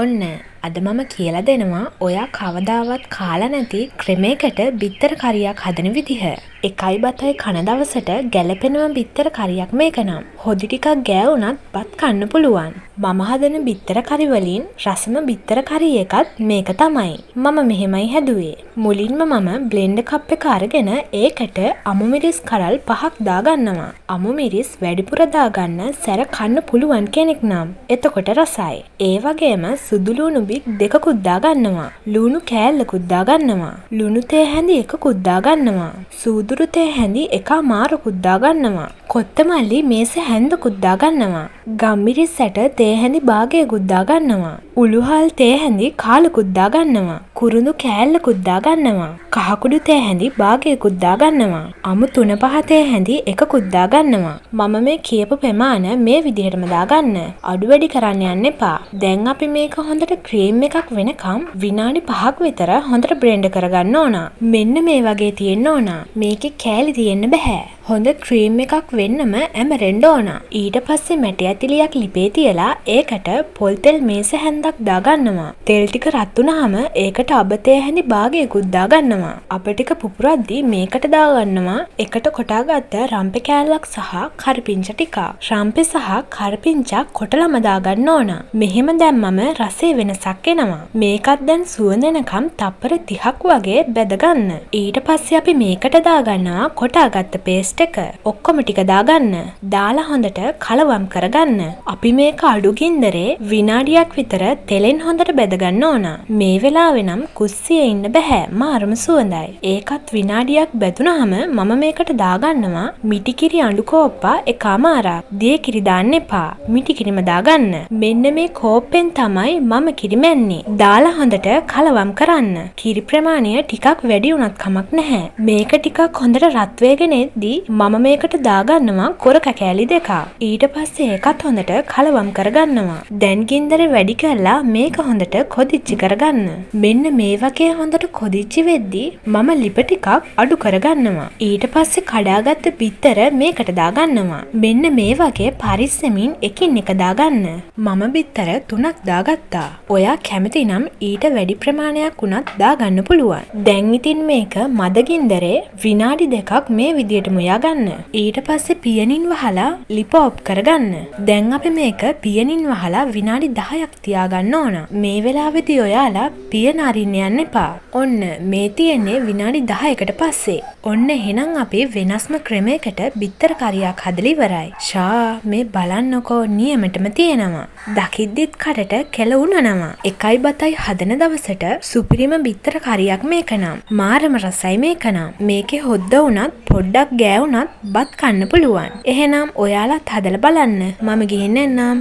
ඔන්න අද මම කියලා දෙනවා ඔයා කවදාවත් කාලා නැති ක්‍රමයකට බිත්තර කරියක් හදන විදිහ. එකයි බතයි කන දවසට ගැලපෙනම බිත්තර කරියක් මේක නම්. හොදි ටිකක් ගෑවුනත් බත් කන්න පුළුවන්. මම හදන බිත්තර කරි වලින් රසම බිත්තර කරි එකත් මේක තමයි. මම මෙහෙමයි හැදුවේ. මුලින්ම මම බ්ලෙන්ඩර් කප් එක අරගෙන ඒකට අමු මිරිස් කරල් 5ක් දාගන්නවා. අමු මිරිස් වැඩිපුර දාගන්න සැර කන්න පුළුවන් කෙනෙක් නම්. එතකොට රසයි. ඒ වගේම සුදු ලුණු බික් 2කුත් දාගන්නවා. ලුණු කෑල්ලකුත් දාගන්නවා. ලුණු තේ හැඳි 1කුත් දාගන්නවා. සූදුරු තේ හැඳි 1මාරකුත් දාගන්නවා. කොත්තමල්ලි මේසෙ හැන්දකුත් දාගන්නවා. ගම්මිරිස් ඇට තේ හැඳි භාගයකුත් දාගන්නවා. උළුහල් තේ හැඳි කාලකුත් දාගන්නවා. කුරුඳු කෑල්ලකුත් දාගන්නවා. කහකුඩු තේ හැඳි භාගයකුත් දාගන්නවා. අමු 3-5 තේ හැඳි 1කුත් දාගන්නවා. මම මේ කියපු ප්‍රමාණ මේ විදිහටම දාගන්න. අඩු වැඩි කරන්න යන්න එපා. දැන් අපි මේක හොඳට ක්‍රීම් එකක් වෙනකම් විනාඩි 5ක් විතර හොඳට බ්ලෙන්ඩ් කරගන්න ඕන. මෙන්න මේ වගේ තියෙන්න ඕන. මේකේ කෑලි තියෙන්න බෑ. හොඳ ක්‍රීම් එකක් වෙන්නම ඇමරෙන්න ඕන. ඊට පස්සේ මැටි ඇතිලියක් ලිපේ තියලා ඒකට පොල් තෙල් මේස හැන්දක් දාගන්නවා. තෙල් ටික රත් වුණාම ඒකට අබතේ හැඳි භාගයකුත් දාගන්නවා. අබ ටික පුපුරද්දි මේකට දාගන්නවා එකට කොටාගත්ත රම්පේ කෑල්ලක් සහ කරපිංචා ටිකක්. රම්පේ සහ කරපිංචා කොටලම දාගන්න ඕන. මෙහෙම දැම්මම රසයේ වෙනසක් එනවා. මේකත් දැන් සුවඳ එනකම් තප්පර 30ක් වගේ බැදගන්න. ඊට පස්සේ අපි මේකට දාගන්නවා කොටාගත්ත පේස්ට් එක. ඔක්කොම ටික දාගන්න. දාලා හොඳට කලවම් කරගන්න. අපි මේක අඩු ගින්දරේ විනාඩියක් විතර තෙලෙන් හොඳට බැදගන්න ඕන. මේ වෙලාවේ නම් කුස්සියේ ඉන්න බෑ. මාරම සුවඳයි. ඒකත් විනාඩියක් බැදුනහම මම මේකට දාගන්නවා මිටි කිරි අඬු කෝප්පා 1මාරක්. දිය කිරි දාන්න එපා. මිටි කිරිම දාගන්න. මෙන්න මේ කෝප්පෙන් තමයි මම කිරි මැන්නේ. දාලා හොඳට කලවම් කරන්න. කිරි ප්‍රමාණය ටිකක් වැඩි වුණත් කමක් නැහැ. මේක ටිකක් හොඳට රත් වේගෙන එද්දී මම මේකට දාගන්නවා කොර කැකෑලි 2ක්. ඊට පස්සේ ඒකත් හොඳට කලවම් කරගන්නවා. දැන් ගින්දර වැඩි කරලා මේක හොඳට කොදිච්චි කරගන්න. මෙන්න මේ වගේ හොඳට කොදිච්චි වෙද්දී මම ලිප ටිකක් අඩු කරගන්නවා. ඊට පස්සේ කඩාගත්ත බිත්තර මේකට දාගන්නවා. මෙන්න මේ වගේ පරිස්සමින් එකින් එක දාගන්න. මම බිත්තර 3ක් දාගත්තා. ඔයා කැමති නම් ඊට වැඩි ප්‍රමාණයක් උනත් දාගන්න පුළුවන්. දැන් ඉතින් මේක මද ගින්දරේ විනාඩි 2ක් මේ විදියටම යගන්න. ඊට පස්සේ පියනින් වහලා ලිප ඔප් කරගන්න. දැන් අපි මේක පියනින් වහලා විනාඩි 10ක් තියාගන්න ඕන. මේ වෙලාවේදී ඔයාලා පියන අරින්න යන්න එපා. ඔන්න මේ තියෙන්නේ විනාඩි 10කට පස්සේ. ඔන්න එහෙනම් අපි වෙනස්ම ක්‍රමයකට බිත්තර කරියක් හදලා ඉවරයි. ෂා මේ බලන්නකෝ නියමෙටම තියෙනවා. දකිද්දිත් කඩට කෙල උනනවා. එකයි බතයි හදන දවසට සුපිරිම බිත්තර කරියක් මේක නම්. මාරම රසයි මේක නම්. මේකේ හොද්ද උනත් පොඩ්ඩක් ගෑවුනත් බත් කන්න පුළුවන්. එහෙනම් ඔයාලත් හදලා බලන්න. මම ගිහින් එන්නම්.